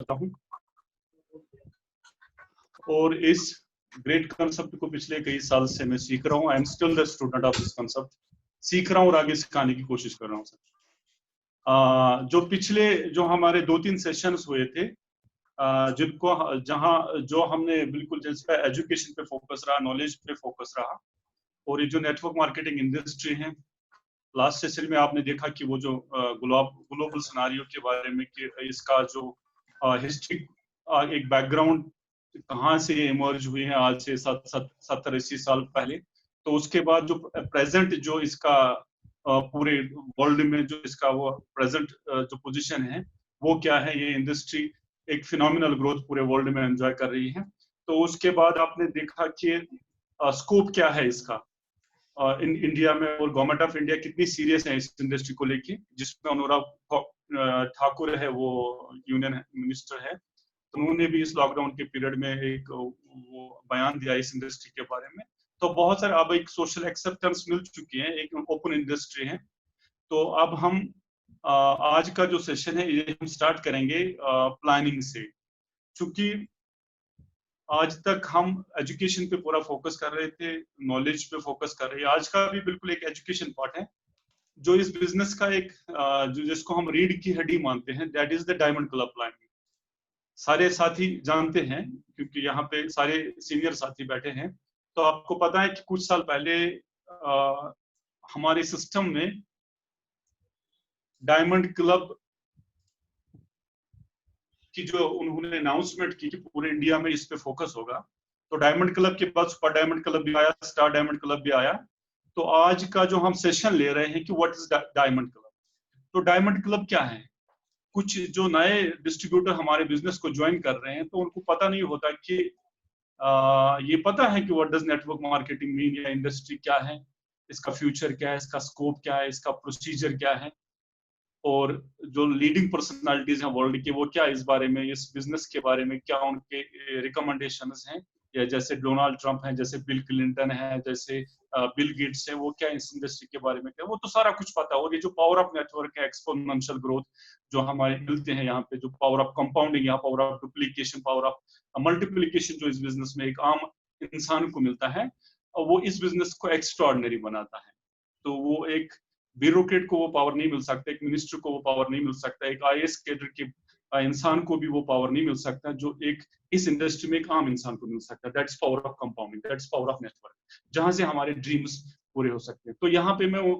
करता हूँ और इस ग्रेट कंसेप्ट को पिछले कई साल से मैं सीख रहा हूँ। I am still the student of this concept. सीख रहा हूँ और आगे सिखाने की कोशिश कर रहा हूँ सर। जो पिछले जो हमारे 2-3 सेशंस हुए थे, जिनको जहां जो हमने बिल्कुल जिस पे एजुकेशन पे फोकस रहा, नॉलेज पे फोकस रहा, और ये जो नेटवर्क मार्केटिंग इंडस्ट्री है, लास्ट सेशन में आपने देखा कि वो जो ग्लोबल सिनेरियो के बारे में कि इसका जो हिस्ट्री, एक बैकग्राउंड कहाँ से इमर्ज हुई है आज से 70-80 साल पहले, तो उसके बाद जो प्रेजेंट जो इसका पूरे वर्ल्ड में जो इसका वो प्रेजेंट जो पोजीशन है वो क्या है। ये इंडस्ट्री एक फिनोमिनल ग्रोथ पूरे वर्ल्ड में एंजॉय कर रही है। तो उसके बाद आपने देखा कि स्कोप क्या है इसका इन इंडिया में, और गवर्नमेंट ऑफ इंडिया कितनी सीरियस है इस इंडस्ट्री को लेके, जिसमें अनुराग ठाकुर है, वो यूनियन मिनिस्टर है। तो उन्होंने भी इस लॉकडाउन के पीरियड में एक वो बयान दिया इस इंडस्ट्री के बारे में। तो बहुत सारे अब एक सोशल एक्सेप्टेंस मिल चुकी है, एक ओपन इंडस्ट्री है। तो अब हम आज का जो सेशन है ये हम स्टार्ट करेंगे प्लानिंग से, क्योंकि आज तक हम एजुकेशन पे पूरा फोकस कर रहे थे, नॉलेज पे फोकस कर रहे हैं। आज का भी बिल्कुल एक एजुकेशन पार्ट है जो इस बिजनेस का एक जो जिसको हम रीढ़ की हड्डी मानते हैं, that is the diamond club planning. सारे साथी जानते हैं क्योंकि यहाँ पे सारे सीनियर साथी बैठे हैं। तो आपको पता है कि कुछ साल पहले हमारे सिस्टम में डायमंड क्लब की जो उन्होंने अनाउंसमेंट की कि पूरे इंडिया में इस पे फोकस होगा, तो डायमंड क्लब के बाद सुपर डायमंड क्लब भी आया, स्टार डायमंड क्लब भी आया। तो आज का जो हम सेशन ले रहे हैं कि व्हाट इज डायमंड क्लब। तो डायमंड क्लब क्या है? कुछ जो नए डिस्ट्रीब्यूटर हमारे बिजनेस को ज्वाइन कर रहे हैं तो उनको पता नहीं होता कि ये पता है कि what does network marketing mean, या इंडस्ट्री क्या है, इसका फ्यूचर क्या है, इसका स्कोप क्या है, इसका प्रोसीजर क्या है, और जो लीडिंग पर्सनालिटीज हैं वर्ल्ड के वो क्या इस बारे में, इस बिजनेस के बारे में क्या उनके रिकमेंडेशंस हैं, या जैसे डोनाल्ड ट्रंप हैं, जैसे बिल क्लिंटन है, जैसे बिल गेट्स है, वो क्या इस इंडस्ट्री के बारे में क्या, वो तो सारा कुछ पता है। और ये जो पावर ऑफ नेटवर्क है, एक्सपोनेंशियल ग्रोथ जो हमारे मिलते हैं यहाँ पे, जो पावर ऑफ कंपाउंडिंग या power of duplication, power of multiplication जो इस बिजनेस में एक आम इंसान को मिलता है, और वो इस बिजनेस को एक्स्ट्राऑर्डिनरी बनाता है। तो वो एक ब्यूरोक्रेट को वो पावर नहीं मिल सकता, एक मिनिस्टर को वो पावर नहीं मिल सकता, एक आईएएस कैडर के इंसान को भी वो पावर नहीं मिल सकता जो एक इस इंडस्ट्री में एक आम इंसान को मिल सकता है। That's power of compounding, that's power of network, जहां से हमारे ड्रीम्स पूरे हो सकते हैं। तो यहाँ पे मैं वो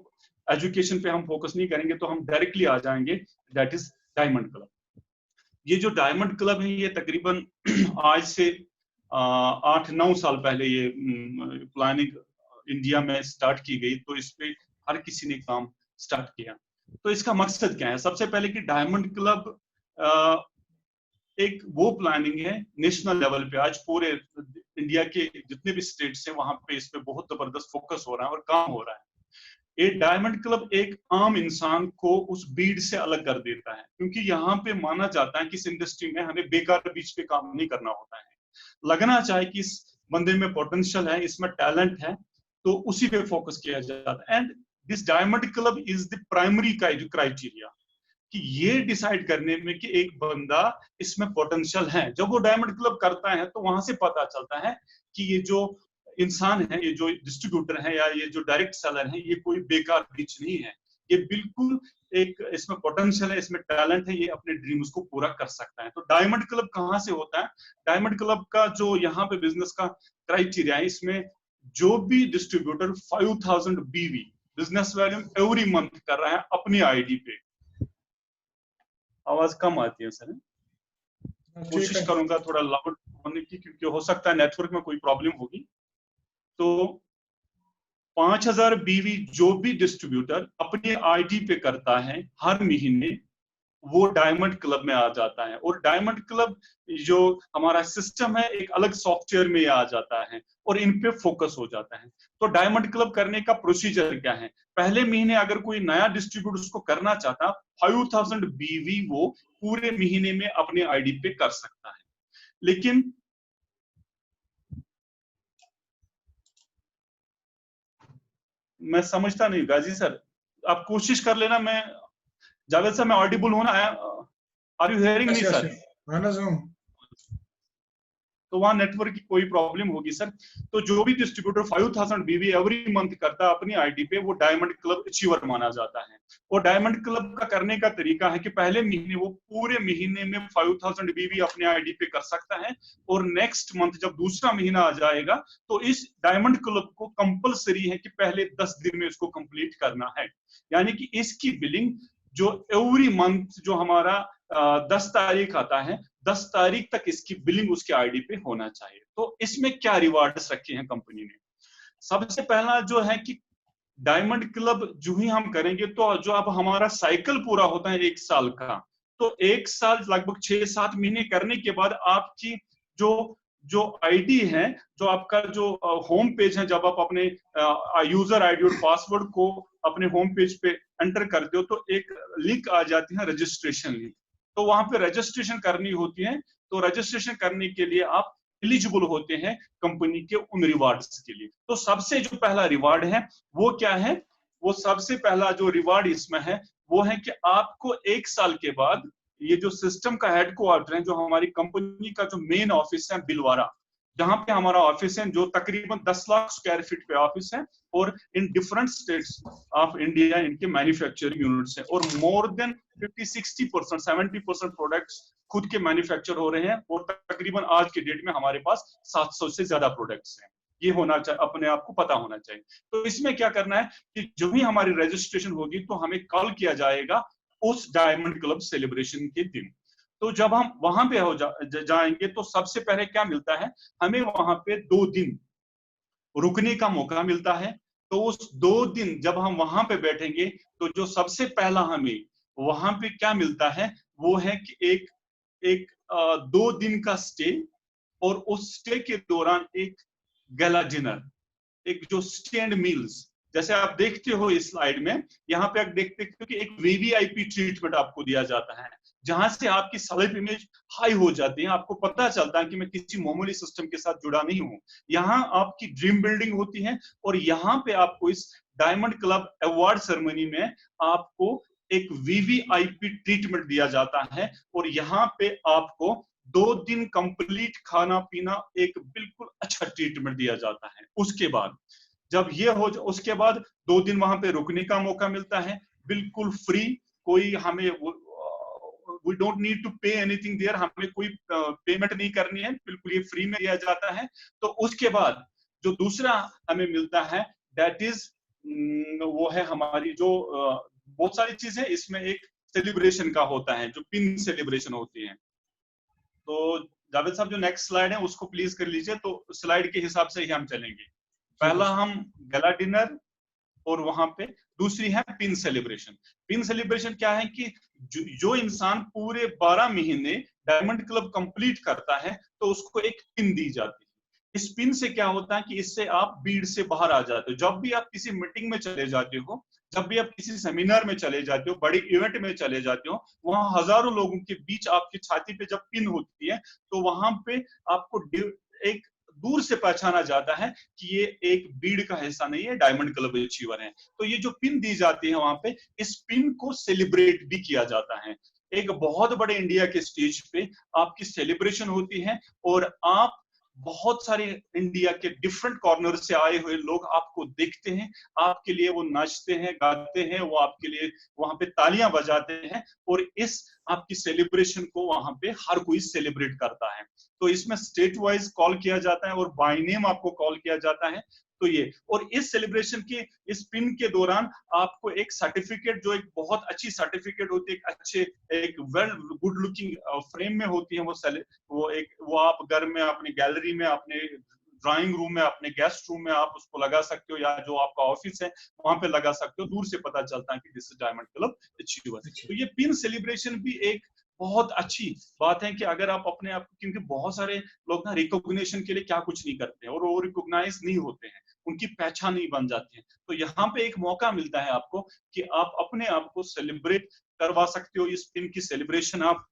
एजुकेशन पे हम फोकस नहीं करेंगे, तो हम डायरेक्टली आ जाएंगे, दैट इज डायमंड क्लब। ये जो डायमंड क्लब है ये तकरीबन आज से 8-9 साल पहले ये प्लानिंग इंडिया में स्टार्ट की गई। तो इस पे हर किसी ने काम स्टार्ट किया। तो इसका मकसद क्या है? सबसे पहले कि डायमंड क्लब एक वो प्लानिंग है नेशनल लेवल पे, आज पूरे इंडिया के जितने भी स्टेट्स हैं वहां पे इस पे बहुत जबरदस्त फोकस हो रहा है और काम हो रहा है। ये डायमंड क्लब एक आम इंसान को उस भीड़ से अलग कर देता है, क्योंकि यहाँ पे माना जाता है कि इस इंडस्ट्री में हमें बेकार बीच पे काम नहीं करना होता है। लगना चाहे कि इस बंदे में पोटेंशियल है, इसमें टैलेंट है, तो उसी पे फोकस किया जाता है। And this diamond club is the primary criteria कि ये डिसाइड करने में कि एक बंदा इसमें पोटेंशियल है। जब वो डायमंड क्लब करता है तो वहां से पता चलता है कि ये जो इंसान है, ये जो डिस्ट्रीब्यूटर है या ये जो डायरेक्ट सेलर है, ये कोई बेकार बीच नहीं है, ये बिल्कुल एक इसमें पोटेंशियल है, इसमें टैलेंट है, ये अपने ड्रीम्स को पूरा कर सकता है। तो डायमंड क्लब कहाँ से होता है? डायमंड क्लब का जो यहाँ पे बिजनेस का क्राइटेरिया है, इसमें जो भी distributor 5000 BV business value every month कर रहा है अपनी आईडी पे। आवाज कम आती है सर, कोशिश करूंगा थोड़ा लाउड होने की, क्योंकि हो सकता है नेटवर्क में कोई प्रॉब्लम होगी। तो 5000 BV जो भी डिस्ट्रीब्यूटर अपने आईडी पे करता है हर महीने, वो डायमंड क्लब में आ जाता है। और डायमंड क्लब जो हमारा सिस्टम है एक अलग सॉफ्टवेयर में आ जाता है और इन पे फोकस हो जाता है। तो डायमंड क्लब करने का प्रोसीजर क्या है? पहले महीने अगर कोई नया डिस्ट्रीब्यूटर उसको करना चाहता, 5000 BV वो पूरे महीने में अपने आईडी पे कर सकता है। लेकिन मैं समझता नहीं गाजी सर, आप कोशिश कर लेना। मैं जावेद सर, मैं ऑडिबल हूं ना? Are you hearing me sir? तो वहां नेटवर्क की कोई प्रॉब्लम होगी सर। तो जो भी डिस्ट्रीब्यूटर 5000 बीवी एवरी मंथ करता है अपनी आईडी पे, वो डायमंड क्लब अचीवर माना जाता है। और डायमंड क्लब का करने का तरीका है कि पहले महीने वो पूरे महीने में 5000 बीवी अपने आईडी पे कर सकता है, और नेक्स्ट मंथ जब दूसरा महीना आ जाएगा तो इस डायमंड क्लब को कंपलसरी है कि पहले 10 दिन में इसको कंप्लीट करना है। यानी कि इसकी बिलिंग जो एवरी मंथ जो हमारा 10 तारीख आता है, 10 तारीख तक इसकी बिलिंग उसके आईडी पे होना चाहिए। तो इसमें क्या रिवार्ड्स रखे हैं कंपनी ने? सबसे पहला जो है कि डायमंड क्लब जो ही हम करेंगे तो जो अब हमारा साइकिल पूरा होता है 1 साल का, तो 1 साल लगभग 6-7 महीने करने के बाद आपकी जो जो आईडी है, जो आपका जो होम पेज है, जब आप अपने यूजर आईडी और पासवर्ड को अपने होम पेज पे एंटर करते हो तो एक लिंक आ जाती है, रजिस्ट्रेशन लिंक। तो वहां पे रजिस्ट्रेशन करनी होती है। तो रजिस्ट्रेशन करने के लिए आप एलिजिबल होते हैं कंपनी के उन रिवार्ड्स के लिए। तो सबसे जो पहला रिवार्ड है वो क्या है? वो सबसे पहला जो रिवार्ड इसमें है वो है कि आपको 1 साल के बाद ये जो सिस्टम का हेडक्वार्टर है, जो हमारी कंपनी का जो मेन ऑफिस है बिलवारा, जहां पे हमारा ऑफिस है, जो तकरीबन 10 लाख स्क्वायर फीट पे ऑफिस है, और in different states of India इनके मैन्युफैक्चरिंग यूनिट्स है, और मोर देन 50-60%, 70% प्रोडक्ट्स खुद के मैन्युफैक्चर हो रहे हैं, और तकरीबन आज के डेट में हमारे पास 700 से ज्यादा प्रोडक्ट्स हैं। ये होना चाहिए, अपने आप को पता होना चाहिए। तो इसमें क्या करना है कि जो भी हमारी रजिस्ट्रेशन होगी तो हमें कॉल किया जाएगा उस डायमंड क्लब सेलिब्रेशन के दिन। तो जब हम वहां पे जाएंगे तो सबसे पहले क्या मिलता है, हमें वहां पे 2 दिन रुकने का मौका मिलता है। तो उस 2 दिन जब हम वहां पे बैठेंगे तो जो सबसे पहला हमें वहां पे क्या मिलता है वो है कि एक 2 दिन का स्टे, और उस स्टे के दौरान एक गला डिनर, एक जो स्टैंड मील्स, जैसे आप देखते हो इस स्लाइड में, यहाँ पे आप देखते हो कि एक वीवीआईपी ट्रीटमेंट आपको दिया जाता है, जहां से आपकी सेल्फ इमेज हाई हो जाती है। आपको पता चलता है कि मैं किसी मामूली सिस्टम के साथ जुड़ा नहीं हूँ। यहाँ आपकी ड्रीम बिल्डिंग होती है, और यहाँ पे आपको इस डायमंड क्लब अवार्ड सेरेमनी में आपको एक वीवीआईपी ट्रीटमेंट दिया जाता है, और यहाँ पे आपको 2 दिन कंप्लीट खाना पीना, एक बिल्कुल अच्छा ट्रीटमेंट दिया जाता है। उसके बाद जब ये हो, उसके बाद 2 दिन वहां पे रुकने का मौका मिलता है, बिल्कुल फ्री। कोई हमें we don't need to pay anything there, हमें कोई पेमेंट नहीं करनी है, बिल्कुल ये फ्री में दिया जाता है। तो उसके बाद जो दूसरा हमें मिलता है दैट इज वो है हमारी जो बहुत सारी चीजें इसमें एक सेलिब्रेशन का होता है, जो पिन सेलिब्रेशन होती है। तो जावेद साहब जो नेक्स्ट स्लाइड है उसको प्लीज कर लीजिए। तो स्लाइड के हिसाब से ही हम चलेंगे। पहला हम गला डिनर, और वहां पे दूसरी है पिन सेलिब्रेशन। पिन सेलिब्रेशन क्या है कि जो इंसान पूरे 12 महीने डायमंड क्लब कंप्लीट करता है तो उसको एक पिन दी जाती है। इस पिन से क्या होता है कि इससे आप भीड़ से बाहर आ जाते हो। जब भी आप किसी मीटिंग में चले जाते हो, जब भी आप किसी सेमिनार में चले जाते हो, बड़े इवेंट में चले जाते हो, वहां हजारों लोगों के बीच आपकी छाती पे जब पिन होती है तो वहां पे आपको एक दूर से पहचाना जाता है कि ये एक भीड़ का हिस्सा नहीं है, डायमंड क्लब अचीवर है। तो ये जो पिन दी जाती है वहां पे, इस पिन को सेलिब्रेट भी किया जाता है। एक बहुत बड़े इंडिया के स्टेज पे आपकी सेलिब्रेशन होती है, और आप बहुत सारे इंडिया के डिफरेंट कॉर्नर से आए हुए लोग आपको देखते हैं, आपके लिए वो नाचते हैं, गाते हैं, वो आपके लिए वहां पे तालियां बजाते हैं, और इस आपकी सेलिब्रेशन को वहां पे हर कोई सेलिब्रेट करता है। तो इसमें स्टेट वाइज कॉल किया जाता है और बाय नेम आपको कॉल किया जाता है। तो ये, और इस सेलिब्रेशन के इस पिन के दौरान आपको एक सर्टिफिकेट, जो एक बहुत अच्छी सर्टिफिकेट होती है, एक अच्छे एक वेल गुड लुकिंग फ्रेम में होती है, वो आप घर में अपनी गैलरी में, अपने ड्राइंग रूम में, अपने गेस्ट रूम में आप उसको लगा सकते हो, या जो आपका ऑफिस है वहां पे लगा सकते हो। दूर से पता चलता है कि this is diamond club achiever. तो ये पिन सेलिब्रेशन भी एक बहुत अच्छी बात है कि अगर आप अपने आप, क्योंकि बहुत सारे लोग ना रिकॉग्निशन के लिए क्या कुछ नहीं करते हैं, और वो रिकॉग्नाइज नहीं होते हैं, उनकी पहचान नहीं बन जाती है। तो यहाँ पे एक मौका मिलता है आपको कि आप अपने आप को सेलिब्रेट करवा सकते हो। इस पिन की सेलिब्रेशन आप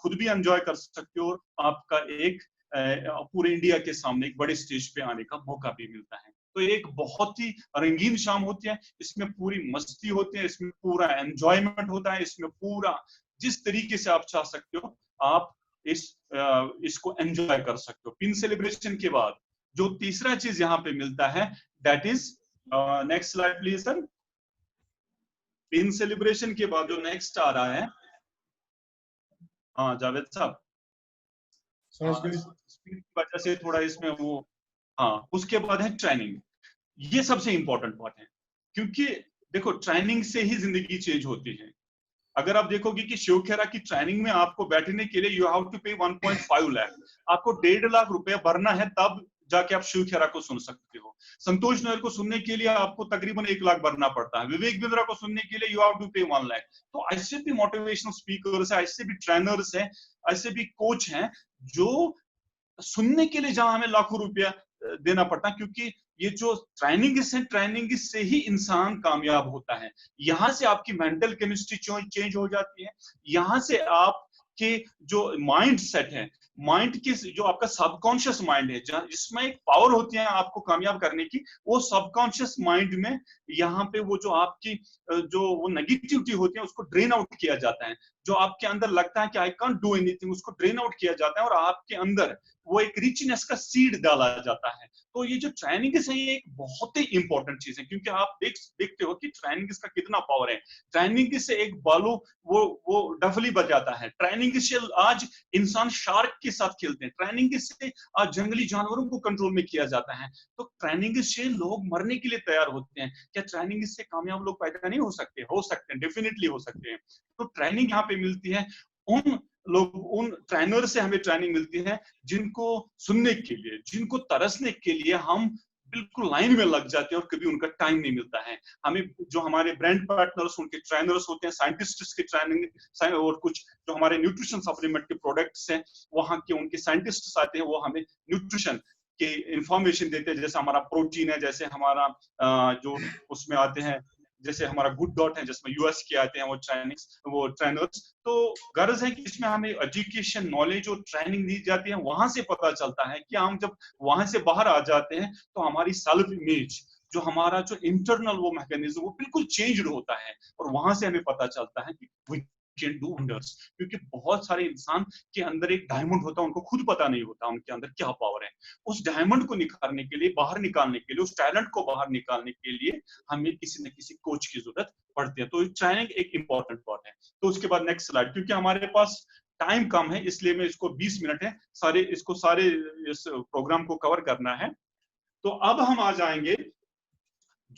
खुद भी एंजॉय कर सकते हो, और आपका एक पूरे इंडिया के सामने एक बड़े स्टेज पे आने का मौका भी मिलता है। तो एक बहुत ही रंगीन शाम होती है, इसमें पूरी मस्ती होती है, इसमें पूरा एंजॉयमेंट होता है, इसमें पूरा जिस तरीके से आप चाह सकते हो आप इसको एंजॉय कर सकते हो। पिन सेलिब्रेशन के बाद जो तीसरा चीज यहाँ पे मिलता है, that is, next slide please sir. Pin celebration के बाद जो नेक्स्ट आ रहा है, हाँ जावेद साहब, स्पीड की वजह से थोड़ा इसमें वो, हाँ उसके बाद है ट्रेनिंग। ये सबसे इंपॉर्टेंट पार्ट है, क्योंकि देखो ट्रेनिंग से ही जिंदगी चेंज होती है। अगर आप देखोगे कि शिव खेरा की ट्रेनिंग में आपको बैठने के लिए यू हैव टू पे 1.5 लाख, आपको 1.5 लाख रुपए भरना है, तब जाके आप शिव खेरा को सुन सकते हो। संतोष नायर को सुनने के लिए आपको तकरीबन 1 लाख भरना पड़ता है। विवेक बिंद्रा को सुनने के लिए यू हैव टू पे 1 लाख। तो ऐसे भी मोटिवेशनल स्पीकर्स है, ऐसे भी ट्रेनर्स हैं, ऐसे भी कोच हैं जो सुनने के लिए जहां हमें लाखों रुपया देना पड़ता है, क्योंकि ये जो ट्रेनिंग से ही इंसान कामयाब होता है। यहां से आपकी मेंटल केमिस्ट्री चेंज हो जाती है, यहां से आपके जो माइंड सेट है, माइंड की जो आपका सबकॉन्शियस माइंड है, जिसमें एक पावर होती है आपको कामयाब करने की, वो सबकॉन्शियस माइंड में यहाँ पे वो जो आपकी जो वो नेगेटिविटी होती है उसको ड्रेन आउट किया जाता है। जो आपके अंदर लगता है कि आई कांट डू एनीथिंग, उसको ड्रेन आउट किया जाता है और आपके अंदर वो एक रिचनेस का सीड डाला जाता है। तो ये जो ट्रेनिंग है ये एक बहुत ही इंपॉर्टेंट चीज है, क्योंकि आप देखते हो कि ट्रेनिंग का कितना पावर है। ट्रेनिंग से एक बालू वो डफली बजाता है। ट्रेनिंग से आज इंसान शार्क के साथ खेलते हैं। ट्रेनिंग से आज जंगली जानवरों को कंट्रोल में किया जाता है। तो ट्रेनिंग से लोग मरने के लिए तैयार होते हैं। क्या ट्रेनिंग से कामयाब लोग पैदा नहीं हो सकते? हो सकते हैं, डेफिनेटली हो सकते हैं। तो ट्रेनिंग यहाँ पे मिलती है उन ट्रेनर से हमें ट्रेनिंग मिलती है जिनको सुनने के लिए, जिनको तरसने के लिए हम बिल्कुल लाइन में लग जाते हैं और कभी उनका टाइम नहीं मिलता है हमें। जो हमारे ब्रांड पार्टनर्स, उनके ट्रेनर्स होते हैं, साइंटिस्ट्स की ट्रेनिंग, और कुछ जो हमारे न्यूट्रिशन सप्लीमेंट के प्रोडक्ट्स हैं, वहां के उनके साइंटिस्ट्स आते हैं, वो हमें न्यूट्रिशन के इंफॉर्मेशन देते हैं। जैसे हमारा प्रोटीन है, जैसे हमारा जो उसमें आते हैं, जैसे हमारा गुड डॉट है जिसमें यूएस के आते हैं वो ट्रेनर्स। तो गर्ज है कि इसमें हमें एजुकेशन, नॉलेज और ट्रेनिंग दी जाती है। वहां से पता चलता है कि हम जब वहां से बाहर आ जाते हैं तो हमारी सेल्फ इमेज, जो हमारा जो इंटरनल वो मैकेनिज्म, वो बिल्कुल चेंज्ड होता है। और वहां से हमें पता चलता है कि वी कैन डू वंडर्स। क्योंकि बहुत सारे इंसान के अंदर एक डायमंड होता है, उनको खुद पता नहीं होता उनके अंदर क्या पावर है। उस डायमंड को निखारने के लिए, बाहर निकालने के लिए, उस टैलेंट को बाहर निकालने के लिए हमें किसी न किसी कोच की जरूरत पड़ती है। तो ट्रेनिंग एक इंपॉर्टेंट पार्ट है। तो उसके बाद नेक्स्ट स्लाइड, क्योंकि हमारे पास टाइम कम है इसलिए मैं इसको 20 मिनट है सारे इस प्रोग्राम को कवर करना है। तो अब हम आ जाएंगे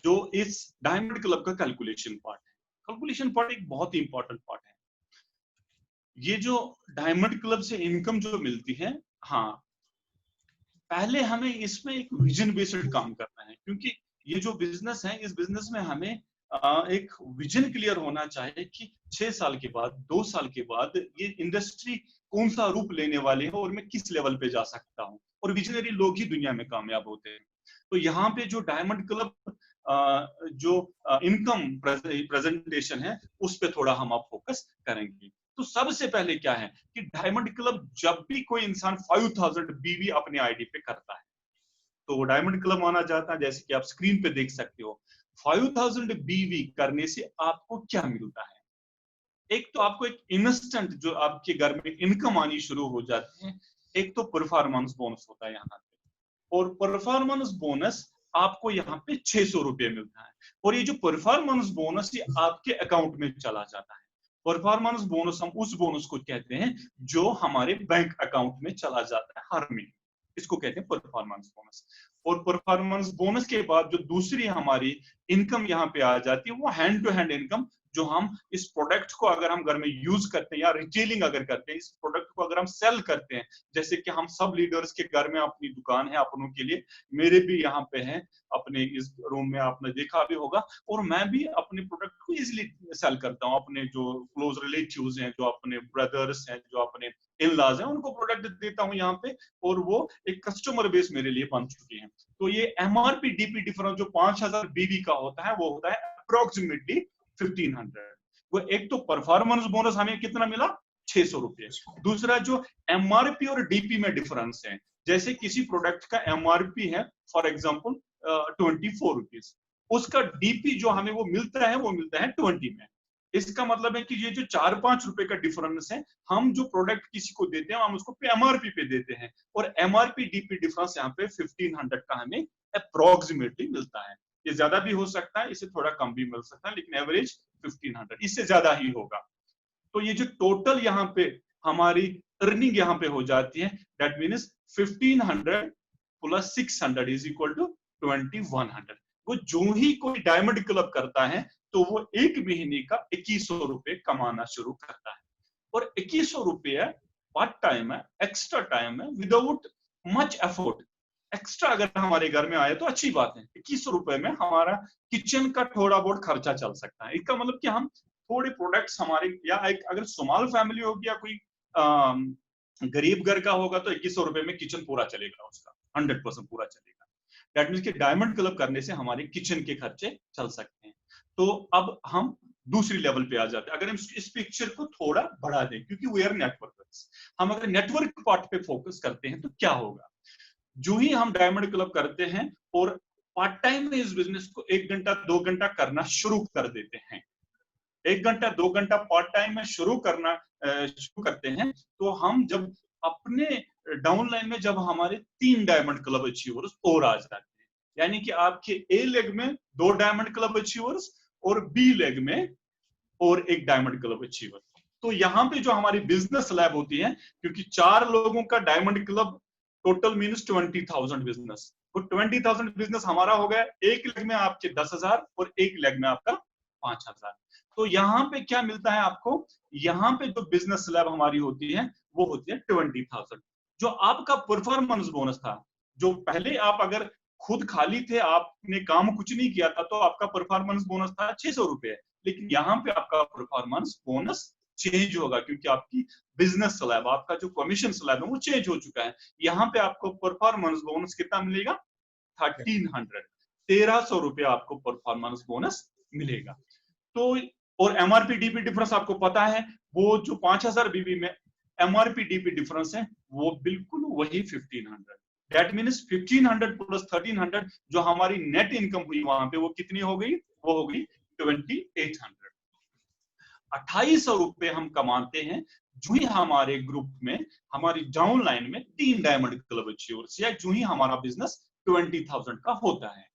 जो इस डायमंड क्लब का कैलकुलेशन पार्ट है। कैलकुलेशन पार्ट एक बहुत ही इंपॉर्टेंट पार्ट है। ये जो डायमंड क्लब से इनकम जो मिलती है, हाँ पहले हमें इसमें एक विजन बेस्ड काम करना है, क्योंकि ये जो बिजनेस है, इस बिजनेस में हमें एक विजन क्लियर होना चाहिए कि 6 साल के बाद, 2 साल के बाद ये इंडस्ट्री कौन सा रूप लेने वाली है और मैं किस लेवल पे जा सकता हूँ। और विजनरी लोग ही दुनिया में कामयाब होते हैं। तो यहाँ पे जो डायमंड क्लब जो इनकम प्रेजेंटेशन है, उस पर थोड़ा हम आप फोकस करेंगे। तो सबसे पहले क्या है कि डायमंड क्लब, जब भी कोई इंसान 5000 बीवी अपने आईडी पे करता है तो डायमंड क्लब माना जाता है। जैसे कि आप स्क्रीन पे देख सकते हो, 5000 बीवी करने से आपको क्या मिलता है। एक तो आपको एक इंस्टेंट जो आपके घर में इनकम आनी शुरू हो जाती है। एक तो परफॉर्मेंस बोनस होता है यहाँ पे, और परफॉर्मेंस बोनस आपको यहाँ पे 600 रुपये मिलता है। और ये जो परफॉर्मेंस बोनस ये आपके अकाउंट में चला जाता है। परफॉर्मेंस बोनस, हम उस बोनस को कहते हैं जो हमारे बैंक अकाउंट में चला जाता है हर महीने, इसको कहते हैं परफॉर्मेंस बोनस। और परफॉर्मेंस बोनस के बाद जो दूसरी हमारी इनकम यहाँ पे आ जाती है, वो हैंड टू हैंड इनकम, जो हम इस प्रोडक्ट को अगर हम घर में यूज करते हैं या रिटेलिंग अगर करते हैं, इस प्रोडक्ट को अगर हम सेल करते हैं, जैसे कि हम सब लीडर्स के घर में अपनी दुकान है अपनों के लिए, मेरे भी यहाँ पे है अपने इस रूम में, आपने देखा भी होगा। और मैं भी अपने प्रोडक्ट को इजिली सेल करता हूँ। अपने जो क्लोज रिलेटिव्स हैं, जो अपने ब्रदर्स हैं, जो अपने इन-लॉज हैं, उनको प्रोडक्ट देता हूँ यहाँ पे, और वो एक कस्टमर बेस मेरे लिए बन चुकी है। तो ये एमआरपी डीपी डिफरेंस जो 5000 बीवी का होता है, वो होता है अप्रोक्सीमेटली 1500। वो एक तो परफॉर्मेंस बोनस हमें कितना मिला, 600 रुपये। दूसरा जो एमआरपी और डीपी में डिफरेंस है, जैसे किसी प्रोडक्ट का एमआरपी है फॉर एग्जांपल 24 रुपीज, उसका डीपी जो हमें वो मिलता है 20 में। इसका मतलब है कि ये जो 4-5 रुपए का डिफरेंस है, हम जो प्रोडक्ट किसी को देते हैं हम उसको पे एमआरपी पे देते हैं, और एमआरपी डीपी डिफरेंस यहाँ पे 1500 का हमें अप्रोक्सीमेटली मिलता है। ये ज्यादा भी हो सकता है, इससे थोड़ा कम भी मिल सकता है, लेकिन एवरेज 1500, इससे ज्यादा ही होगा। तो ये जो टोटल यहाँ पे हमारी अर्निंग यहाँ पे हो जाती है, that means 1500 plus 600 is equal to 2100। वो जो ही कोई डायमंड क्लब करता है तो वो एक महीने का 2100 रुपए कमाना शुरू करता है। और 2100 रुपये पार्ट टाइम है, एक्स्ट्रा टाइम है, विदाउट मच एफर्ट। एक्स्ट्रा अगर हमारे घर में आए तो अच्छी बात है, 2100 रुपए में हमारा किचन का थोड़ा बहुत खर्चा चल सकता है। इसका मतलब कि हम थोड़े प्रोडक्ट्स हमारे, या एक अगर स्मॉल फैमिली होगी या कोई गरीब घर का होगा तो 2100 रुपए में किचन पूरा चलेगा, उसका 100% पूरा चलेगा। दैट मीन्स कि डायमंड क्लब करने से हमारे किचन के खर्चे चल सकते हैं। तो अब हम दूसरी लेवल पे आ जाते हैं। अगर हम इस पिक्चर को थोड़ा बढ़ा दें, क्योंकि वी आर नेटवर्कर्स, हम अगर नेटवर्क पार्ट पे फोकस करते हैं तो क्या होगा। जो ही हम डायमंड क्लब करते हैं और पार्ट टाइम में इस बिजनेस को 1 घंटा 2 घंटा करना शुरू कर देते हैं, 1 घंटा 2 घंटा पार्ट टाइम में शुरू करते हैं, तो हम जब अपने डाउनलाइन में जब हमारे 3 डायमंड क्लब अचीवर्स और आ जाते हैं, यानी कि आपके ए लेग में 2 डायमंड क्लब अचीवर्स और बी लेग में और 1 डायमंड क्लब अचीवर। तो यहाँ पे जो हमारी बिजनेस लैब होती है, क्योंकि 4 लोगों का diamond club total means 20,000 business, तो 20,000 बिजनेस हमारा हो गया। एक लेग में आपके 10,000 और एक लेग में आपका 5,000। तो यहाँ पे क्या मिलता है आपको, यहाँ पे जो बिजनेस लैब हमारी होती है वो होती है 20,000। जो आपका परफॉर्मेंस बोनस था, जो पहले आप अगर खुद खाली थे, आपने काम कुछ नहीं किया था, तो आपका परफॉर्मेंस बोनस था 600 रुपए, लेकिन यहाँ पे आपका परफॉर्मेंस बोनस चेंज होगा, क्योंकि आपकी बिजनेस स्लैब, आपका जो कमीशन स्लैब है वो चेंज हो चुका है। यहाँ पे आपको परफॉर्मेंस बोनस कितना मिलेगा, 1300, 1300 रुपया आपको परफॉर्मेंस बोनस मिलेगा। तो और एमआरपी डीपी डिफरेंस आपको पता है, वो जो 5000 बीबी में एमआरपी डीपी डिफरेंस है वो बिल्कुल वही 1500। दैट मीन्स 1500 प्लस 1300 जो हमारी नेट इनकम हुई वहां पे, वो कितनी हो गई, वो हो गई 2800। 2800 रुपए हम कमाते हैं जो ही हमारे ग्रुप में, हमारी डाउनलाइन में 3 डायमंड क्लब अचीवर्स, या जो ही हमारा बिजनेस 20,000 का होता है।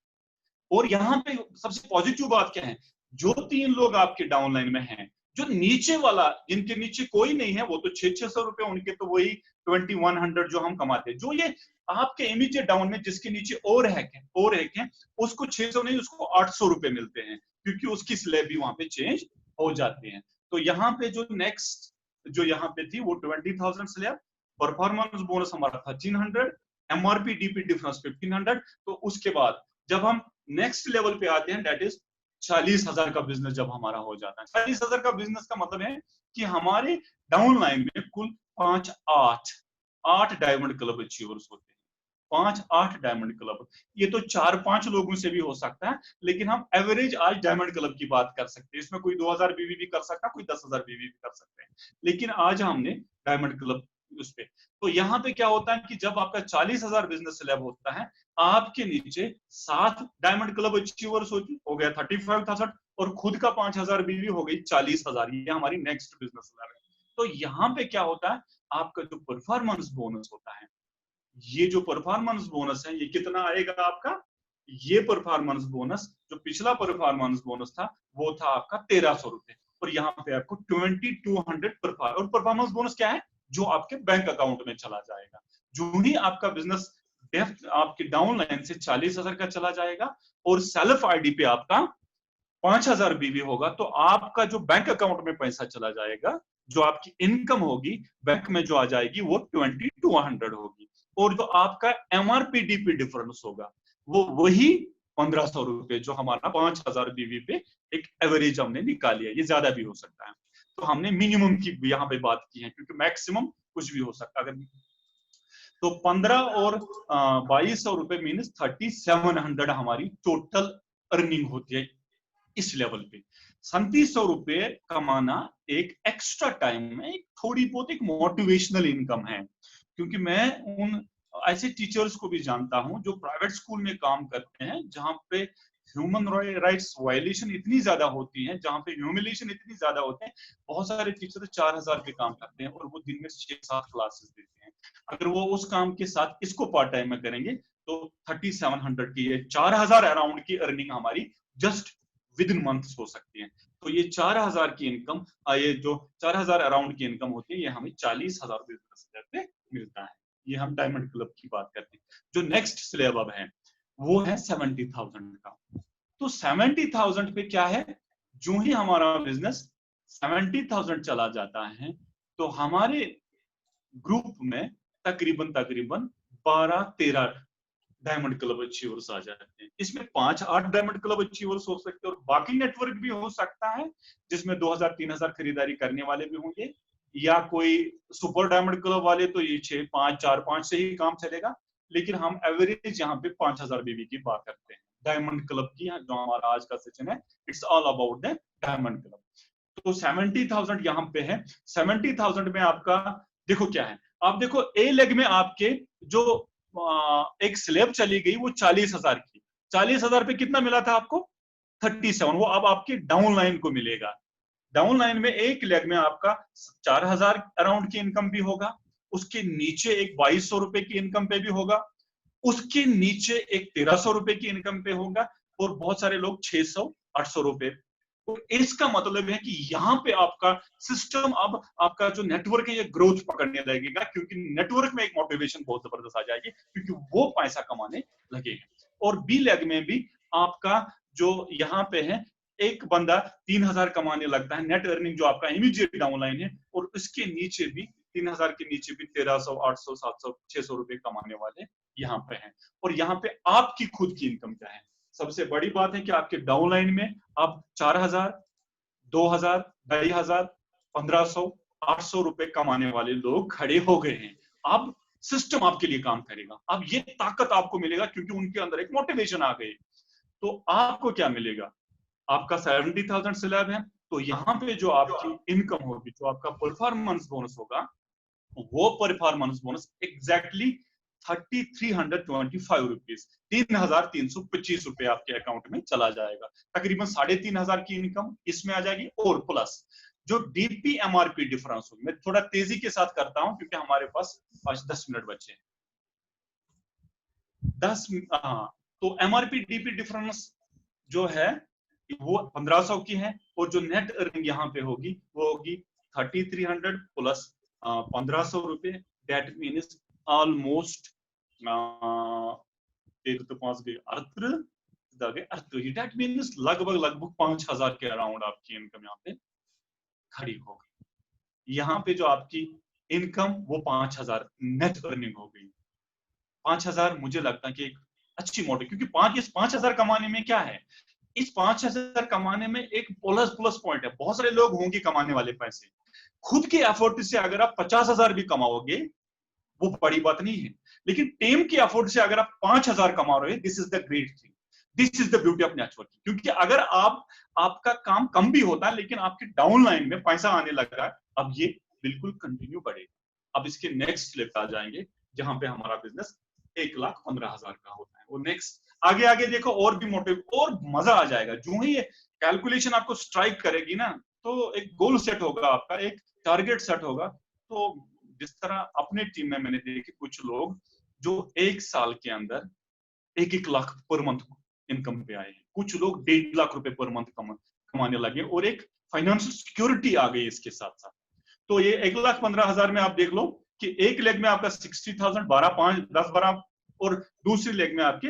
और यहाँ पे सबसे पॉजिटिव बात क्या है, जो 3 लोग आपके डाउनलाइन में हैं, जो नीचे वाला, जिनके नीचे कोई नहीं है, वो तो 600 रुपए, उनके तो वही 2100 जो हम कमाते हैं। जो ये आपके इमीडिएट डाउन में जिसके नीचे और है उसको 600 नहीं, उसको 800 रुपए मिलते हैं, क्योंकि उसकी स्लैब भी वहां पे चेंज हो जाती है। तो यहाँ पे जो नेक्स्ट जो यहाँ पे थी वो 20,000 स्लैब, परफॉर्मेंस बोनस हमारा 1300, एमआरपी डीपी डिफरेंस 1500। तो उसके बाद जब हम नेक्स्ट लेवल पे आते हैं, दैट इज 40,000 का बिजनेस जब हमारा हो जाता है। 40,000 का बिजनेस का मतलब है कि हमारे डाउनलाइन में कुल 8 डायमंड क्लब अचीवर्स होते हैं, 5-8 डायमंड क्लब। ये तो 4-5 लोगों से भी हो सकता है, लेकिन हम एवरेज आज डायमंड क्लब की बात कर सकते हैं। इसमें कोई 2000 बीवी भी कर सकता है, कोई 10,000 बीवी भी कर सकते हैं, लेकिन आज हमने डायमंड क्लब उस पे। तो यहाँ पे क्या होता है कि जब आपका 40,000 बिजनेस स्लैब होता है, आपके नीचे 7 डायमंड क्लब अचीवर्स हो गया 35,000, और खुद का 5,000 बीवी हो गई 40,000। ये हमारी नेक्स्ट बिजनेस स्लैब है। तो यहाँ पे क्या होता है, आपका जो परफॉर्मेंस बोनस होता है, ये जो परफॉर्मेंस बोनस है, ये कितना आएगा आपका, ये परफॉर्मेंस बोनस, जो पिछला परफॉर्मेंस बोनस था वो था आपका 1300 रुपए, और यहाँ पे आपको 2200 और परफॉर्मेंस बोनस क्या है, जो आपके बैंक अकाउंट में चला जाएगा। जो ही आपका बिजनेस डेप्थ आपके डाउन लाइन से 40,000 का चला जाएगा और सेल्फ आईडी पे आपका 5,000 बीवी होगा, तो आपका जो बैंक अकाउंट में पैसा चला जाएगा, जो आपकी इनकम होगी बैंक में जो आ जाएगी, वो 2200 होगी। और जो आपका एमआरपी डीपी डिफरेंस होगा वो वही 1,500 रुपए, जो हमारा 5,000 बीवी पे एक एवरेज हमने निकाली है। ये ज्यादा भी हो सकता है, तो हमने मिनिमम की यहाँ पे बात की है, क्योंकि मैक्सिमम कुछ भी हो सकता है। अगर तो 15 और 2,200 रुपए मीन्स 3,700 हमारी टोटल अर्निंग होती है इस लेवल पे। 3,700 रुपए कमाना एक एक्स्ट्रा टाइम में थोड़ी बहुत एक मोटिवेशनल इनकम है, क्योंकि मैं उन ऐसे टीचर्स को भी जानता हूं जो प्राइवेट स्कूल में काम करते हैं, जहां पे ह्यूमन राइट्स वायलेशन इतनी ज्यादा होती है, जहाँ पे ह्यूमिलेशन इतनी ज्यादा होते हैं, बहुत सारे टीचर 4000 पे काम करते हैं और वो दिन में 6-7 क्लासेस देते हैं। अगर वो उस काम के साथ इसको पार्ट टाइम में करेंगे तो 3700 की, 4000 अराउंड की अर्निंग हमारी जस्ट विद इन मंथ्स हो सकती है। तो ये 4000 की इनकम, ये जो 4000 अराउंड की इनकम होती है, ये हमें 40,000 रुपए पे मिलता है। ये हम डायमंड क्लब की बात करते हैं। जो नेक्स्ट स्लैब अब है वो है 70,000 का। तो 70,000 पे क्या है, जो ही हमारा बिजनेस 70,000 चला जाता है तो हमारे ग्रुप में तकरीबन 12-13 डायमंड क्लब अचीवर्स आ जाते हैं। इसमें 5-8 डायमंड क्लब अचीवर्स हो सकते हैं और बाकी नेटवर्क भी हो सकता है जिसमें 2000-3000 खरीदारी करने वाले भी होंगे, या कोई सुपर डायमंड क्लब वाले तो ये 6-5-4-5 से ही काम चलेगा। लेकिन हम एवरेज यहाँ पे 5000 बीवी की बात करते हैं डायमंड क्लब की, जो हमारा आज का सेशन है, it's all about the diamond club. तो 70,000 यहाँ पे है। 70,000 में आपका देखो क्या है, आप देखो ए लेग में आपके जो एक स्लैब चली गई वो 40,000 की, 40,000 पे कितना मिला था आपको 37, वो अब आपके डाउन लाइन को मिलेगा। डाउन लाइन में एक लेग में आपका 4,000 अराउंड की इनकम भी होगा, उसके नीचे एक 2200 रुपए की इनकम पे भी होगा, उसके नीचे एक 1300 रुपए की इनकम पे होगा, और बहुत सारे लोग 600-800 रुपए। तो इसका मतलब है कि यहाँ पे आपका सिस्टम, अब आपका जो नेटवर्क है ये ग्रोथ पकड़ने लगेगा, क्योंकि नेटवर्क में एक मोटिवेशन बहुत जबरदस्त आ जाएगी, क्योंकि वो पैसा कमाने लगेगा। और बी लेग में भी आपका जो यहाँ पे है, एक बंदा 3,000 कमाने लगता है, नेट अर्निंग जो आपका इमीडिएट डाउनलाइन है, और उसके नीचे भी 3,000 के नीचे भी 1300, 800, 700, 600 रुपए कमाने वाले यहाँ पे हैं। और यहाँ पे आपकी खुद की इनकम क्या है, सबसे बड़ी बात है कि आपके डाउनलाइन में अब 4,000, 2,000, 2,500, 1,500, 800 रुपए कमाने वाले लोग खड़े हो गए हैं। अब सिस्टम आपके लिए काम करेगा, अब ये ताकत आपको मिलेगा, क्योंकि उनके अंदर एक मोटिवेशन आ गई। तो आपको क्या मिलेगा, आपका 70,000 स्लैब है, तो यहाँ पे जो आपकी इनकम होगी, जो आपका परफॉर्मेंस बोनस होगा, वो परफॉर्मेंस बोनस एग्जैक्टली 3,325 रुपीज, 3,325 रुपए आपके अकाउंट में चला जाएगा। तकरीबन 3,500 की इनकम इसमें आ जाएगी, और प्लस जो डीपी एमआरपी डिफरेंस होगी, मैं थोड़ा तेजी के साथ करता हूं क्योंकि हमारे पास 10 मिनट बचे हैं। 10, हाँ, तो एमआरपी डीपी डिफरेंस जो है वो 1,500 की है, और जो नेट अर्निंग यहाँ पे होगी वो होगी 3,300 प्लस 1,500 रुपए। That means almost 5 that means लगभग 5,000 के अराउंड आपकी इनकम यहाँ पे खड़ी हो गई। यहाँ पे जो आपकी इनकम वो 5,000 नेट अर्निंग हो गई। 5,000 मुझे लगता है कि एक अच्छी मोटिव, क्योंकि इस 5,000 कमाने में क्या है, इस 5,000 कमाने में एक प्लस पॉइंट है। बहुत सारे लोग होंगे कमाने वाले पैसे, खुद के एफर्ट से अगर आप 50,000 भी कमाओगे वो बड़ी बात नहीं है, लेकिन टीम की एफर्ट से अगर आप 5,000 कमा रहे हो, this is the great thing, this is the beauty of networking. क्योंकि अगर आपका काम कम भी होता है लेकिन आपके डाउन लाइन में पैसा आने लगा, अब ये बिल्कुल कंटिन्यू बढ़ेगा। अब इसके नेक्स्ट स्टेप आ जाएंगे जहां पे हमारा बिजनेस 1,15,000 का होता है। वो नेक्स्ट आगे देखो और भी मोटिव और मजा आ जाएगा। जो ही ये कैलकुलेशन आपको स्ट्राइक करेगी ना, तो एक गोल सेट होगा आपका, एक टारगेट सेट होगा। तो जिस तरह अपने टीम में मैंने देखे कुछ लोग जो 1 साल के अंदर 1-1 लाख पर मंथ इनकम पे आए हैं, कुछ लोग 1.5 लाख रुपए पर मंथ कमाने लगे, और एक फाइनेंशियल सिक्योरिटी आ गई इसके साथ साथ। तो ये 1,15,000 में आप देख लो कि एक लेग में आपका 60,000, 12, 5, 10, 12, और दूसरी लेग में आपके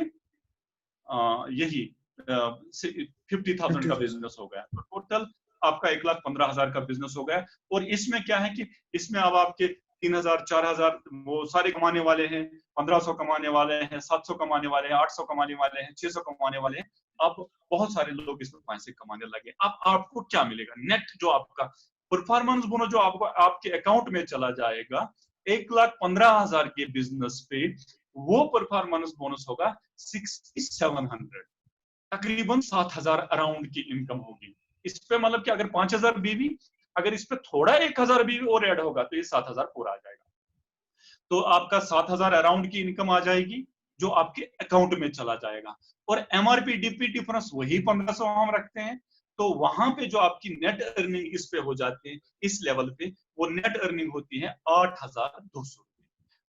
यही 50,000 का बिजनेस हो गया। तो टोटल आपका 1,15,000 का बिजनेस हो गया। और इसमें क्या है कि इसमें अब आपके 3,000, 4,000 वो सारे कमाने वाले हैं, 1,500 कमाने वाले हैं, 700 कमाने वाले हैं, 800 कमाने वाले हैं, 600 कमाने वाले हैं। अब बहुत सारे लोग इसमें पैसे कमाने लगे। अब आपको क्या मिलेगा, नेट जो आपका परफॉर्मेंस बोनस जो आपको आपके अकाउंट में चला जाएगा 1,15,000 के बिजनेस पे, वो परफॉर्मेंस बोनस होगा 6,700, तकरीबन 7,000 अराउंड की इनकम होगी। इस पे मतलब कि अगर 5,000 बीवी, अगर इस पे थोड़ा 1,000 बीवी और ऐड होगा तो ये 7,000 पूरा आ जाएगा। तो आपका 7,000 अराउंड की इनकम आ जाएगी, जो आपके अकाउंट में चला जाएगा, और एमआरपी डीपी डिफरेंस वही 1500 हम रखते हैं, तो वहां पे जो आपकी नेट अर्निंग इस पे हो जाती है, इस लेवल पे वो नेट अर्निंग होती है 8,200 रुपए।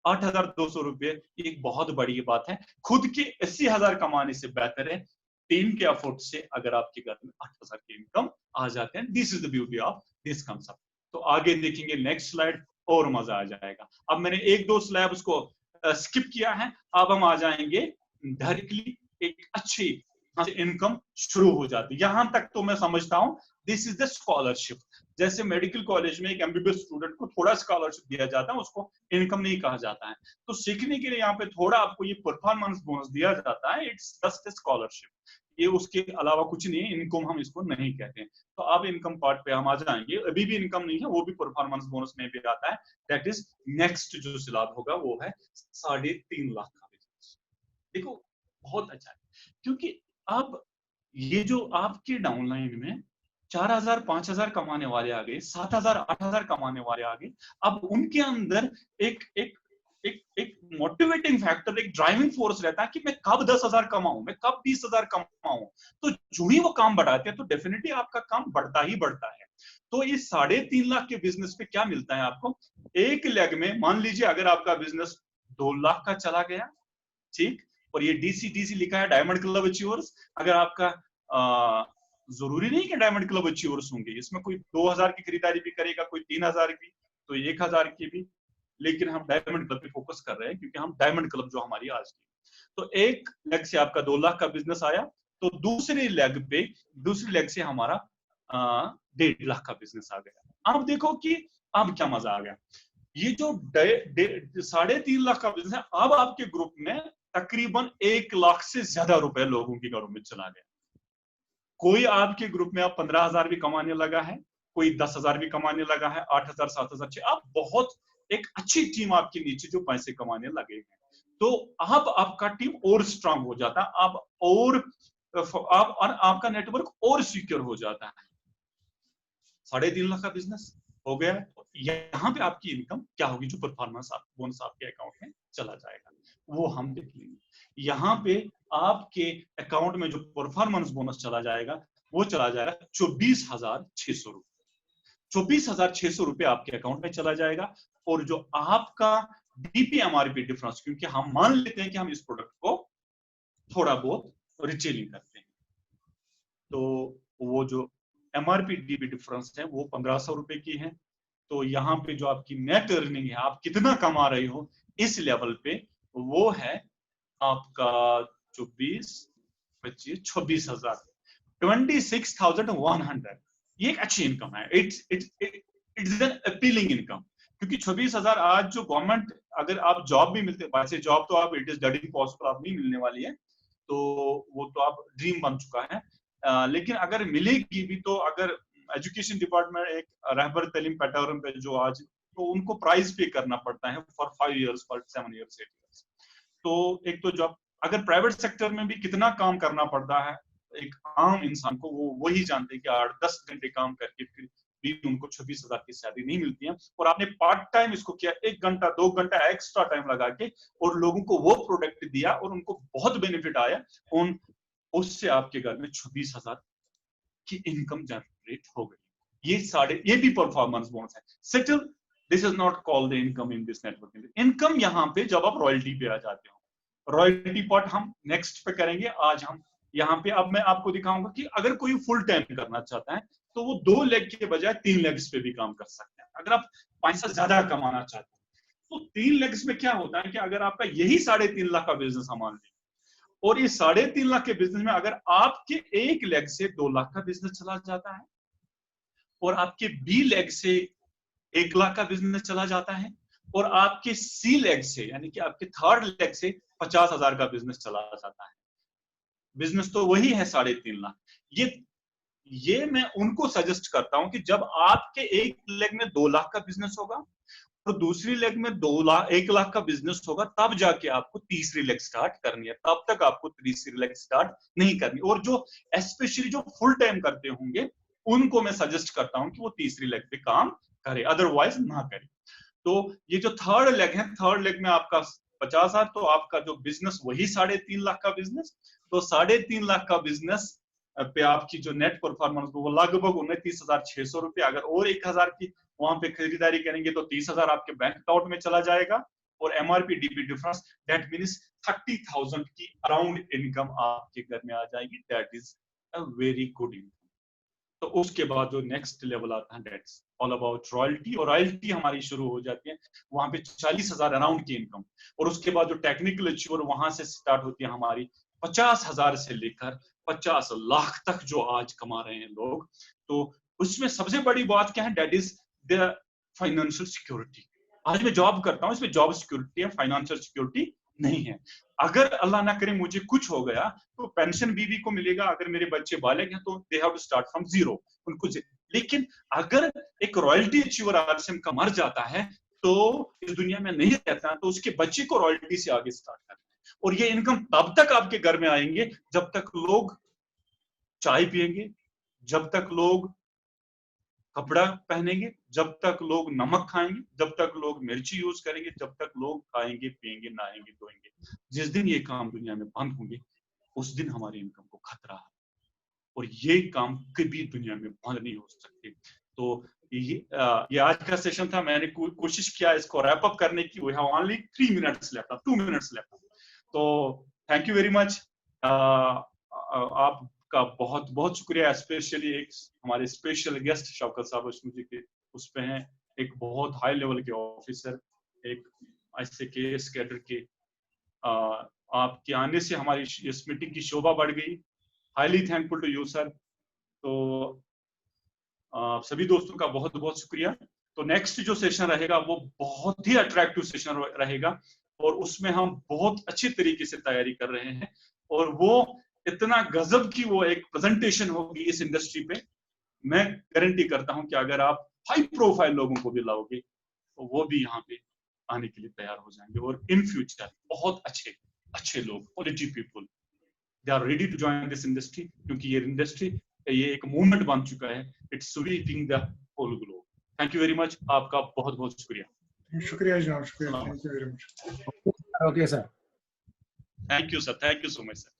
8,200 रुपए एक बहुत बड़ी बात है। खुद के 80,000 कमाने से बेहतर है टीम के एफर्ट से अगर आपके घर में 8,000 की इनकम आ जाते हैं। This is the beauty of this concept. तो आगे देखेंगे नेक्स्ट स्लाइड, और मजा आ जाएगा। अब मैंने एक दो स्लैब्स को स्किप किया है, अब हम आ जाएंगे डायरेक्टली एक अच्छी इनकम शुरू हो जाती है। यहां तक तो मैं समझता हूं दिस इज द स्कॉलरशिप। जैसे मेडिकल कॉलेज में एक एमबीबीएस स्टूडेंट को थोड़ा स्कॉलरशिप दिया जाता है, उसको इनकम नहीं कहा जाता है। तो सीखने के लिए यहाँ पे थोड़ा आपको ये परफॉर्मेंस बोनस दिया जाता है, इट्स जस्ट स्कॉलरशिप, ये उसके अलावा कुछ नहीं है। इनकम हम इसको नहीं कहते। तो अब इनकम पार्ट पे हम आ जाएंगे। अभी भी इनकम नहीं है, वो भी परफॉर्मेंस बोनस में भी आता है। दैट इज नेक्स्ट जो स्लैब होगा वो है 3.5 लाख का बिजनेस। देखो बहुत अच्छा है, क्योंकि अब ये जो आपके डाउनलाइन में 4,000 5,000 कमाने वाले आ गए, 7,000 8,000 कमाने वाले आ गए, अब उनके अंदर एक एक एक एक मोटिवेटिंग फैक्टर, एक ड्राइविंग फोर्स रहता है कि मैं कब 10,000 कमाऊं, मैं कब 20,000 कमाऊं। तो जो ही वो काम बढ़ाते हैं तो डेफिनेटली आपका काम बढ़ता ही बढ़ता है। तो ये 3.5 लाख के बिजनेस पे क्या मिलता है आपको, एक लेग में मान लीजिए अगर आपका बिजनेस 2 लाख का चला गया, ठीक, और ये डीसी लिखा है डायमंड क्लब अचीवर्स। अगर आपका जरूरी नहीं कि डायमंड क्लब अचीवर्स होंगे, इसमें कोई 2,000 की खरीदारी भी करेगा, कोई 3,000 की, तो 1,000 की भी, लेकिन हम डायमंड क्लब पे फोकस कर रहे हैं क्योंकि हम डायमंड क्लब जो हमारी आज की। तो एक लेग से आपका 2 लाख का बिजनेस आया, तो दूसरी लेग से हमारा 1.5 लाख का बिजनेस आ गया। अब देखो कि अब क्या मजा आ गया। ये जो 3.5 लाख का बिजनेस है, अब आपके ग्रुप में तकरीबन 1 लाख से ज्यादा रुपए लोगों के घरों में चला गया। कोई आपके ग्रुप में अब 15,000 भी कमाने लगा है, कोई 10,000 भी कमाने लगा है, 8,000 7,000। अब बहुत एक अच्छी टीम आपके नीचे जो पैसे कमाने लगे हैं। तो अब आपका टीम और स्ट्रांग हो जाता है, अब और आपका नेटवर्क और सिक्योर हो जाता है। 3.5 लाख का बिजनेस हो गया, यहाँ पे आपकी इनकम क्या होगी, जो परफॉर्मेंस बोनस आपके अकाउंट में चला जाएगा वो हम देख लेंगे। यहाँ पे आपके अकाउंट में जो परफॉर्मेंस बोनस चला जाएगा वो चला जाएगा 24,600 रुपए। 24,600 रुपए आपके अकाउंट में चला जाएगा। और जो आपका डीपीएमआरपी डिफरेंस, क्योंकि हम मान लेते हैं कि हम इस प्रोडक्ट को थोड़ा बहुत रिटेलिंग करते हैं, तो वो जो एमआरपी डीपी डिफरेंस है वो 1,500 रुपए की है। तो यहाँ पे जो आपकी नेट अर्निंग है, आप कितना कमा रहे हो इस लेवल पे, वो है आपका 26,000 26,100। ये एक अच्छी इनकम है। इट्स एन अपीलिंग इनकम, क्योंकि 26,000 आज जो गवर्नमेंट, अगर आप जॉब भी मिलते, वैसे जॉब तो आप इट इज डेड इम्पॉसिबल, आप नहीं मिलने वाली है, तो वो तो आप ड्रीम बन चुका है। लेकिन अगर मिलेगी भी तो अगर एजुकेशन डिपार्टमेंट एक रहबर तलीम पैटर्न पे जो आज, तो उनको प्राइस पे करना पड़ता है for 5 years, for 7 years, 8 years. तो एक तो जॉब, अगर प्राइवेट सेक्टर में भी कितना काम करना पड़ता है एक आम इंसान को, वो वही जानते हैं कि 8-10 घंटे काम करके फिर भी उनको 26,000 की सैलरी नहीं मिलती है। और आपने पार्ट टाइम इसको किया, 1 घंटा 2 घंटा एक्स्ट्रा टाइम लगा के, और लोगों को वो प्रोडक्ट दिया और उनको बहुत बेनिफिट आया, उन उससे आपके घर में 26,000 की इनकम जनरेट हो गई। ये भी परफॉर्मेंस बोनस है। Settle, this is not called the income in this network. Income यहाँ पे जब आप रॉयल्टी पे आ जाते हो, रॉयल्टी पार्ट हम नेक्स्ट पे करेंगे। आज हम यहाँ पे, अब मैं आपको दिखाऊंगा कि अगर कोई फुल टाइम करना चाहता है तो वो 2 लेग के बजाय 3 लेग्स पे भी काम कर सकते हैं। अगर आप पैसा ज्यादा कमाना चाहते हैं तो 3 लेग्स में क्या होता है कि अगर आपका यही 3.5 लाख का बिजनेस मान लीजिए, और ये 3.5 लाख के बिजनेस में अगर आपके एक लेग से 2 लाख का बिजनेस चला जाता है, और आपके बी लेग से 1 लाख का बिजनेस चला जाता है, और आपके सी लेग से, यानी कि आपके थर्ड लेग से 50,000 का बिजनेस चला जाता है, बिजनेस तो वही है 3.5 लाख। ये मैं उनको सजेस्ट करता हूं कि जब आपके एक लेग में 2 लाख का बिजनेस होगा तो दूसरी लेग में 1 लाख का बिजनेस होगा, तब जाके आपको तीसरी लेग स्टार्ट करनी है। तब तक आपको तीसरी लेग स्टार्ट नहीं करनी। और जो स्पेशली जो फुल टाइम करते होंगे उनको मैं सजेस्ट करता हूं कि वो तीसरी लेग पे काम करे, अदरवाइज ना करे। तो ये जो थर्ड लेग है, थर्ड लेग में आपका 50,000 तो आपका जो बिजनेस वही 3.5 लाख का बिजनेस, तो 3.5 लाख का बिजनेस पे आपकी जो नेट परफॉर्मेंस वो लगभग 29,600 रुपये। अगर और 1,000 की वहां पे खरीदारी करेंगे तो 30,000 आपके बैंक अकाउंट में चला जाएगा, और MRP DP difference that means 30,000 की अराउंड इनकम आपके घर में आ जाएगी। That is a very good income. तो उसके बाद जो नेक्स्ट लेवल आता है दैट्स ऑल अबाउट रॉयल्टी, और रॉयल्टी हमारी शुरू हो जाती है वहां पे 40,000 अराउंड की इनकम, और उसके बाद जो टेक्निकल अचीवर वहां से स्टार्ट होती है हमारी 50,000 से लेकर 50 लाख तक जो आज कमा रहे हैं लोग। तो उसमें सबसे बड़ी बात क्या है, that is the financial security. आज मैं जॉब करता हूँ, इसमें जॉब सिक्योरिटी है, फाइनेंशियल सिक्योरिटी नहीं है। अगर अल्लाह ना करे मुझे कुछ हो गया तो पेंशन बीवी को मिलेगा, अगर मेरे बच्चे बालक हैं तो they have to start from zero उनको। लेकिन अगर एक रॉयल्टी अचीवर आरएसएम का मर जाता है तो इस दुनिया में नहीं रहता, तो उसके बच्चे को रॉयल्टी से आगे स्टार्ट करना है। और ये इनकम तब तक आपके घर में आएंगे जब तक लोग चाय पिएंगे, जब तक लोग कपड़ा पहनेंगे, जब तक लोग नमक खाएंगे, जब तक लोग मिर्ची यूज करेंगे, जब तक लोग खाएंगे पिएंगे नहाएंगे धोएंगे। जिस दिन ये काम दुनिया में बंद होंगे उस दिन हमारी इनकम को खतरा है, और ये काम कभी दुनिया में बंद नहीं हो सकते। तो ये आज का सेशन था। मैंने कोशिश किया इसको रैप अप करने की। We have only 3 minutes left, 2 minutes left. तो थैंक यू वेरी मच। आपका बहुत बहुत शुक्रिया। स्पेशली एक हमारे स्पेशल गेस्ट शौकत साहब अशमू जी के उस पे हैं, एक बहुत हाई लेवल के ऑफिसर, एक ऐसे केस कैडर के। आपके आने से हमारी इस मीटिंग की शोभा बढ़ गई। Highly thankful to you sir. तो सभी दोस्तों का बहुत बहुत शुक्रिया। तो नेक्स्ट जो सेशन रहेगा वो बहुत ही अट्रैक्टिव सेशन रहेगा, और उसमें हम बहुत अच्छी तरीके से तैयारी कर रहे हैं, और वो इतना गजब की वो एक प्रेजेंटेशन होगी इस इंडस्ट्री पे। मैं गारंटी करता हूं कि अगर आप हाई प्रोफाइल लोगों को भी लाओगे तो वो भी यहाँ पे आने के लिए तैयार हो जाएंगे, और इन फ्यूचर बहुत अच्छे अच्छे लोग, quality people, they are ready to join this industry, क्योंकि ये इंडस्ट्री ये एक मूवमेंट बन चुका है। It's sweeping the whole globe. Thank you very much. आपका बहुत बहुत शुक्रिया। शुक्रिया जनाब, शुक्रिया। Thank you very much. Okay sir. Thank you sir, thank you so much sir.